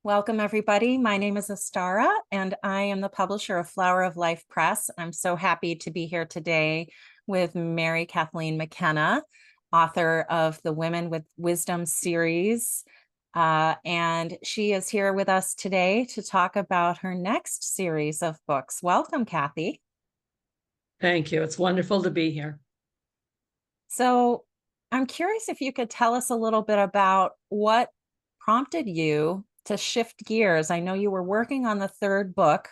Welcome, everybody. My name is Astara, and I am the publisher of Flower of Life Press. I'm so happy to be here today with Mary Kathleen McKenna, author of the Women with Wisdom series. And she is here with us today to talk about her next series of books. Welcome, Kathie. Thank you. It's wonderful to be here. So I'm curious if you could tell us a little bit about what prompted you to shift gears. I know you were working on the third book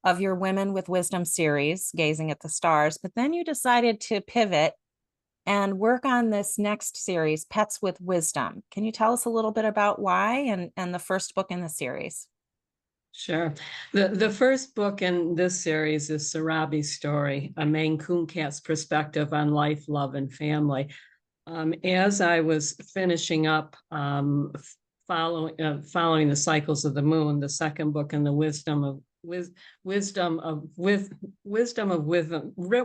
of your Women with Wisdom series, Gazing at the Stars, but then you decided to pivot and work on this next series, Pets with Wisdom. Can you tell us a little bit about why and the first book in the series? Sure. The first book in this series is Sarabi's story, a Maine Coon cat's perspective on life, love, and family. As I was finishing up following the cycles of the moon, the second book in the wisdom of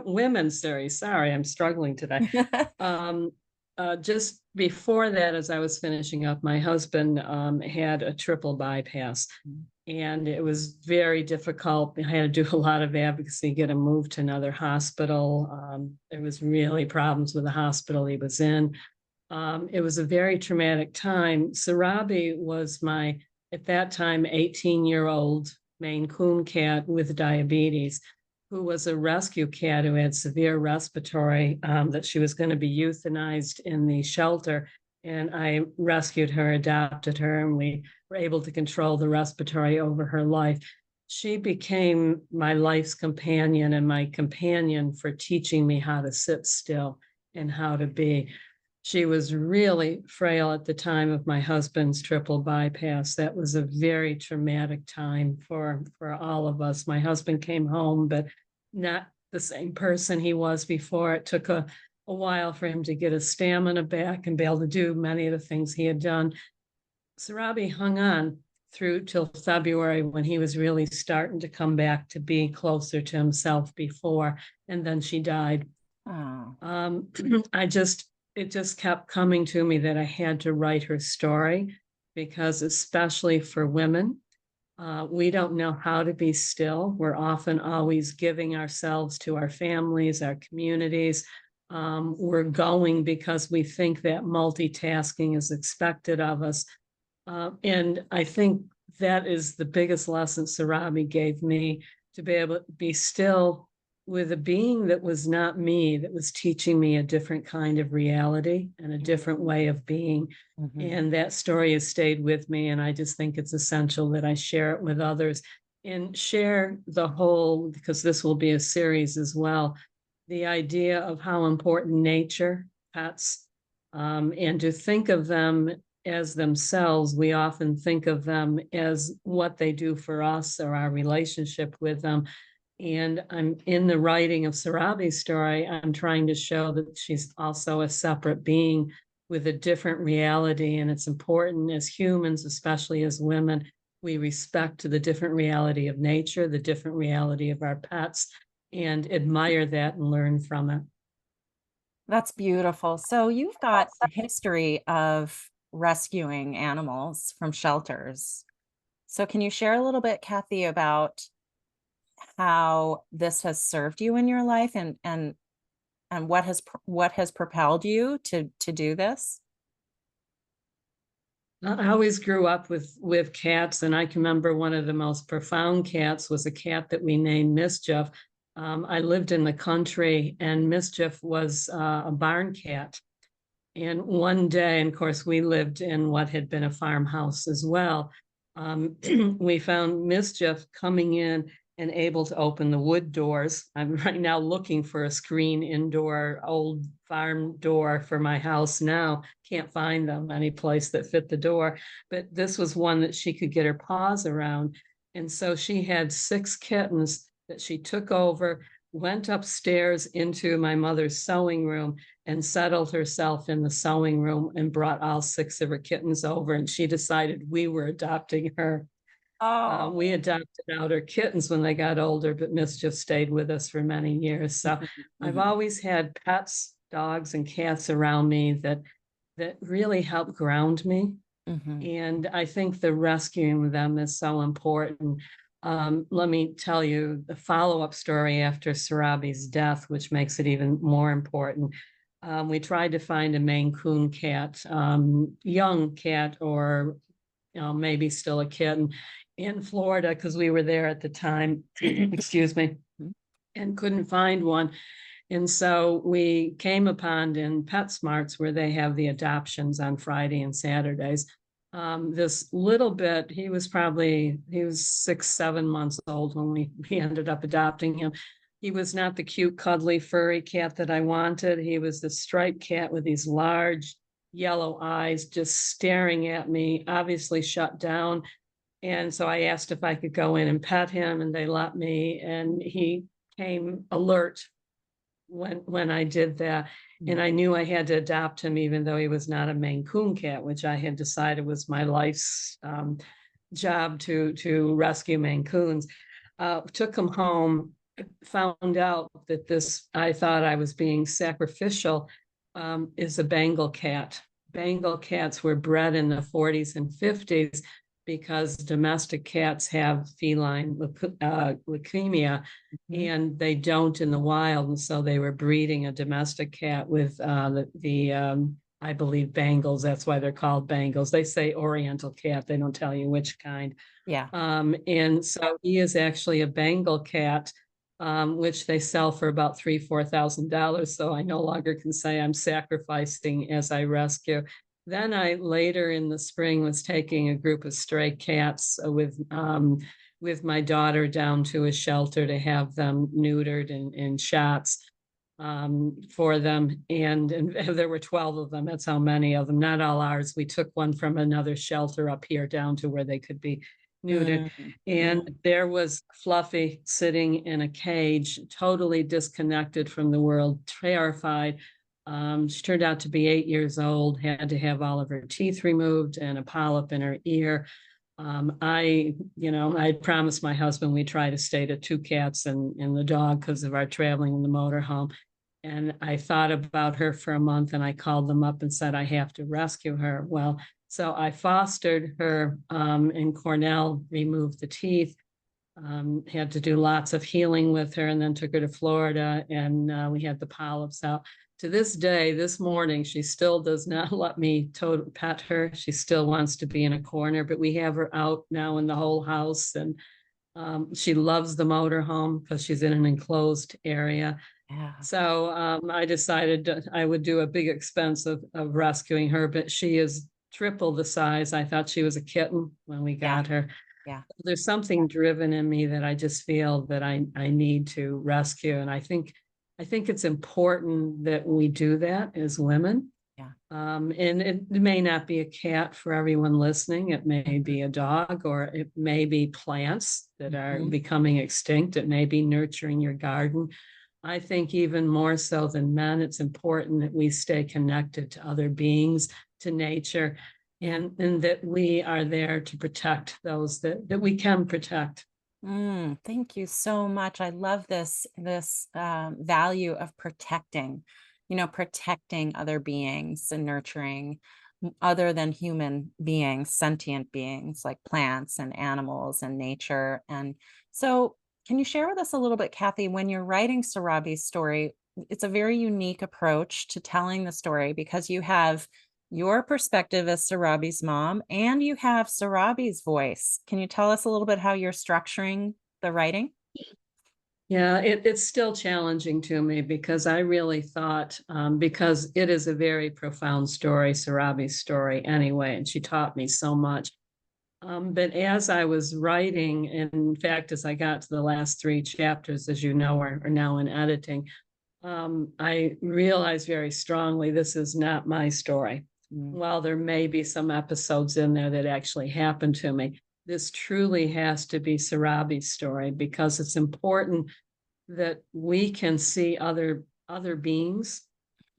women series. Sorry, I'm struggling today. Just before that, as I was finishing up, my husband had a triple bypass, and it was very difficult. I had to do a lot of advocacy, get him moved to another hospital. There was really problems with the hospital he was in. It was a very traumatic time. Sarabi was my, at that time, 18-year-old Maine Coon cat with diabetes, who was a rescue cat who had severe respiratory, that she was going to be euthanized in the shelter. And I rescued her, adopted her, and we were able to control the respiratory over her life. She became my life's companion and my companion for teaching me how to sit still and how to be. She was really frail at the time of my husband's triple bypass. That was a very traumatic time for all of us. My husband came home, but not the same person he was before. It took a while for him to get his stamina back and be able to do many of the things he had done. Sarabi hung on through till February, when he was really starting to come back to be closer to himself before, and then she died. Oh. It just kept coming to me that I had to write her story, because especially for women, we don't know how to be still. We're often always giving ourselves to our families, our communities. We're going because we think that multitasking is expected of us. And I think that is the biggest lesson Sarabi gave me, to be able to be still with a being that was not me, that was teaching me a different kind of reality and a different way of being. Mm-hmm. And that story has stayed with me. And I just think it's essential that I share it with others and share the whole, because this will be a series as well, the idea of how important nature, pets, and to think of them as themselves. We often think of them as what they do for us or our relationship with them. And I'm in the writing of Sarabi's story, I'm trying to show that she's also a separate being with a different reality. And it's important as humans, especially as women, we respect the different reality of nature, the different reality of our pets, and admire that and learn from it. That's beautiful. So you've got a history of rescuing animals from shelters. So can you share a little bit, Kathie, about how this has served you in your life and what has propelled you to do this? I always grew up with cats, and I can remember one of the most profound cats was a cat that we named Mischief. I lived in the country, and Mischief was a barn cat. And one day, and of course, we lived in what had been a farmhouse as well. We found Mischief coming in and able to open the wood doors. I'm right now looking for a screen indoor old farm door for my house now. Can't find them any place that fit the door, but this was one that she could get her paws around. And so she had 6 kittens that she took over, went upstairs into my mother's sewing room and settled herself in the sewing room and brought all 6 of her kittens over. And she decided we were adopting her. Oh. We adopted out our kittens when they got older, but Mischief stayed with us for many years. So I've always had pets, dogs, and cats around me that really help ground me Mhm. And I think the rescuing them is so important. Let me tell you the follow-up story after Sarabi's death, which makes it even more important. We tried to find a Maine Coon cat, young cat, or maybe still a kitten in Florida, because we were there at the time, excuse me, Mhm. and couldn't find one. And so we came upon in PetSmarts, where they have the adoptions on Friday and Saturdays. This little bit, he was 6, 7 months old when we ended up adopting him. He was not the cute, cuddly, furry cat that I wanted. He was the striped cat with these large yellow eyes just staring at me, obviously shut down. And so I asked if I could go in and pet him, and they let me, and he came alert when I did that. And Mm. I knew I had to adopt him, even though he was not a Maine Coon cat, which I had decided was my life's job to rescue Maine Coons. Took him home, found out that this, I thought I was being sacrificial, is a Bengal cat. Bengal cats were bred in the 40s and 50s because domestic cats have feline leukemia, Mhm. and they don't in the wild. And so they were breeding a domestic cat with I believe, Bengals. That's why they're called Bengals. They say Oriental cat. They don't tell you which kind. Yeah. And so he is actually a Bengal cat, which they sell for about $3,000, $4,000. So I no longer can say I'm sacrificing as I rescue. Then I later in the spring was taking a group of stray cats with my daughter down to a shelter to have them neutered and shots for them. And there were 12 of them. That's how many of them, not all ours. We took one from another shelter up here down to where they could be neutered. Mm. And Mm. there was Fluffy sitting in a cage, totally disconnected from the world, terrified. She turned out to be 8 years old, had to have all of her teeth removed and a polyp in her ear. I promised my husband we'd try to stay to 2 cats and the dog because of our traveling in the motorhome. And I thought about her for a month, and I called them up and said, I have to rescue her. Well, so I fostered her in Cornell, removed the teeth, had to do lots of healing with her, and then took her to Florida, and we had the polyps out. To this day, this morning, she still does not let me pet her. She still wants to be in a corner, but we have her out now in the whole house, and she loves the motorhome because she's in an enclosed area. Yeah. So I decided I would do a big expense of rescuing her, but she is triple the size. I thought she was a kitten when we Yeah. got her. Yeah. There's something driven in me that I just feel that I need to rescue. And I think it's important that we do that as women. Yeah. And it may not be a cat for everyone listening. It may be a dog, or it may be plants that are Mhm. becoming extinct. It may be nurturing your garden. I think even more so than men, it's important that we stay connected to other beings, to nature, Yeah. and that we are there to protect those that we can protect. Thank you so much. I love this value of protecting, protecting other beings and nurturing other than human beings, sentient beings like plants and animals and nature. And so, can you share with us a little bit, Kathie, when you're writing Sarabi's story? It's a very unique approach to telling the story because you have your perspective as Sarabi's mom, and you have Sarabi's voice. Can you tell us a little bit how you're structuring the writing? Yeah, it's still challenging to me because I really thought, because it is a very profound story, Sarabi's story anyway, and she taught me so much. But as I was writing, and in fact, as I got to the last 3 chapters, as you know, are now in editing, I realized very strongly this is not my story. Mm. While there may be some episodes in there that actually happened to me, this truly has to be Sarabi's story, because it's important that we can see other beings,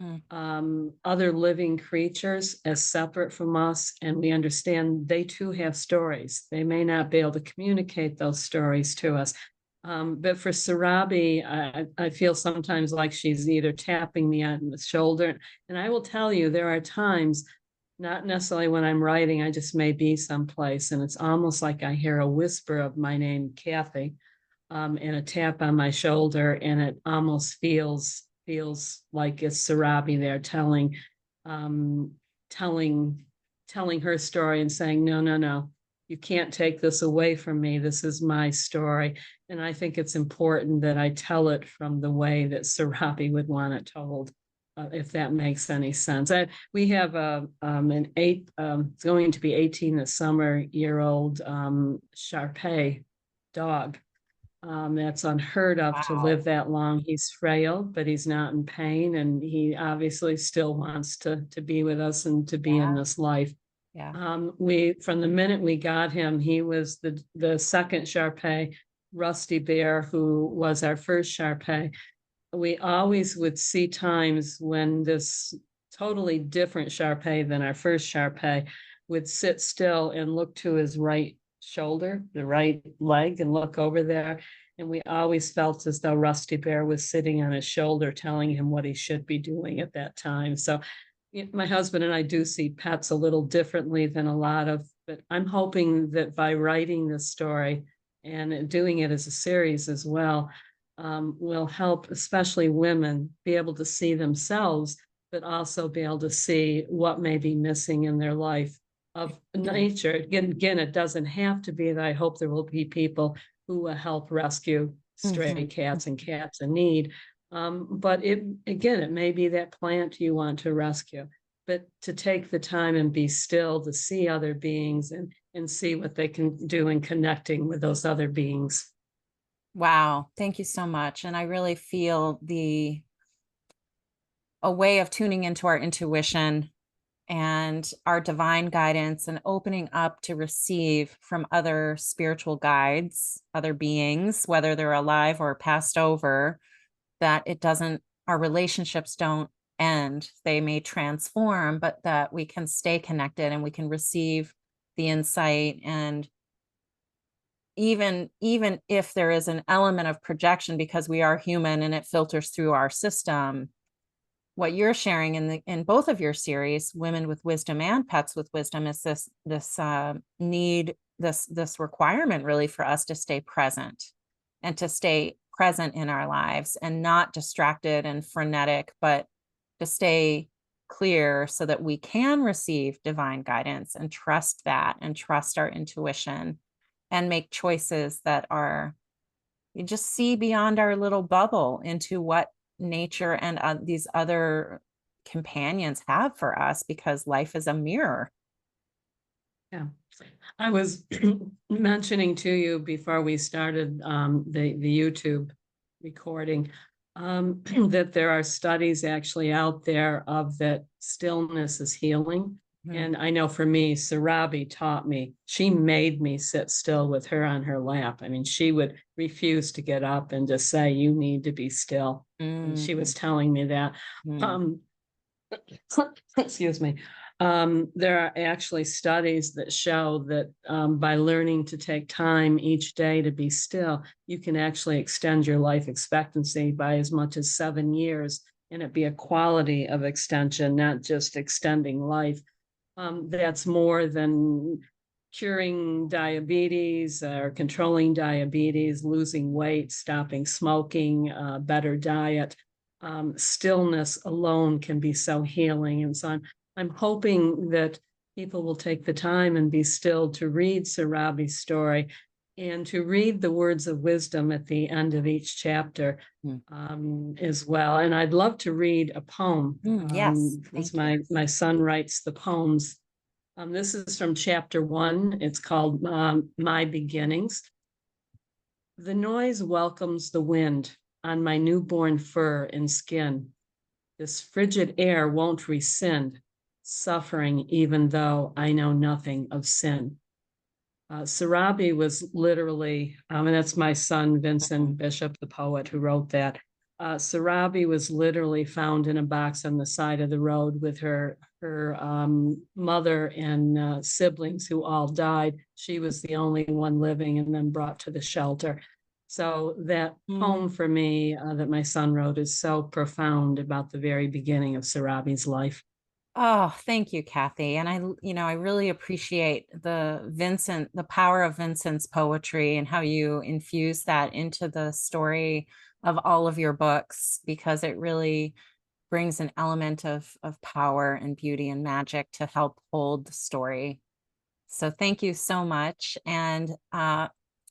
Mm. other living creatures as separate from us, and we understand they too have stories. They may not be able to communicate those stories to us. But for Sarabi, I feel sometimes like she's either tapping me on the shoulder. And I will tell you, there are times not necessarily when I'm writing, I just may be someplace and it's almost like I hear a whisper of my name, Kathie, and a tap on my shoulder, and it almost feels like it's Sarabi there um, telling telling her story and saying, no, no, no, you can't take this away from me. This is my story. And I think it's important that I tell it from the way that Sarabi would want it told, if that makes any sense. We have it's going to be 18 this summer, year-old Shar-Pei dog. That's unheard of to Wow. live that long. He's frail, but he's not in pain, and he obviously still wants to be with us and to be in Yeah. this life. Yeah. We from the minute we got him, he was the second Shar-Pei, Rusty Bear, who was our first Shar-Pei. We always would see times when this totally different Shar-Pei than our first Shar-Pei would sit still and look to his right shoulder, the right leg, and look over there. And we always felt as though Rusty Bear was sitting on his shoulder, telling him what he should be doing at that time. So my husband and I do see pets a little differently than a lot of, but I'm hoping that by writing this story and doing it as a series as well, will help, especially women, be able to see themselves, but also be able to see what may be missing in their life of nature. Again, it doesn't have to be that. I hope there will be people who will help rescue stray Mhm. cats and cats in need. But it may be that plant you want to rescue, but to take the time and be still to see other beings and see what they can do in connecting with those other beings. Wow. Thank you so much. And I really feel a way of tuning into our intuition and our divine guidance and opening up to receive from other spiritual guides, other beings, whether they're alive or passed over, that it doesn't, our relationships don't end. They may transform, but that we can stay connected and we can receive the insight. And even if there is an element of projection because we are human and it filters through our system, what you're sharing in both of your series, Women with Wisdom and Pets with Wisdom, is this need, this requirement really for us to stay present and to stay present in our lives and not distracted and frenetic, but to stay clear so that we can receive divine guidance and trust that and trust our intuition and make choices that are, you just see beyond our little bubble into what nature and these other companions have for us, because life is a mirror. Yeah. I was mentioning to you before we started the YouTube recording, that there are studies actually out there of that stillness is healing. Mhm. And I know for me, Sarabi taught me, she made me sit still with her on her lap. I mean, she would refuse to get up and just say, you need to be still. And she Mm, was telling me that. mm, Um, excuse me. There are actually studies that show that by learning to take time each day to be still, you can actually extend your life expectancy by as much as 7 years, and it be a quality of extension, not just extending life. That's more than curing diabetes or controlling diabetes, losing weight, stopping smoking, better diet. Stillness alone can be so healing. And so I'm hoping that people will take the time and be still to read Sarabi's story and to read the words of wisdom at the end of each chapter, mm, as well. And I'd love to read a poem, yes, because thank you. my son writes the poems. This is from chapter 1. It's called My Beginnings. The noise welcomes the wind on my newborn fur and skin. This frigid air won't rescind, suffering even though I know nothing of sin. Sarabi was literally, and that's my son, Mhm. Vincent Bishop, the poet who wrote that. Sarabi was literally found in a box on the side of the road with her mother and siblings who all died. She was the only one living and then brought to the shelter. So that Mm, poem for me that my son wrote is so profound about the very beginning of Sarabi's life. Oh, thank you, Kathie. And I really appreciate the power of Vincent's poetry and how you infuse that into the story of all of your books, because it really brings an element of power and beauty and magic to help hold the story. So thank you so much. And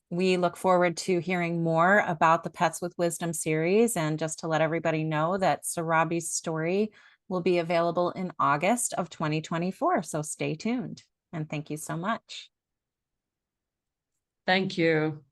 we look forward to hearing more about the Pets with Wisdom series. And just to let everybody know that Sarabi's story will be available in August of 2024. So stay tuned. And thank you so much. Thank you.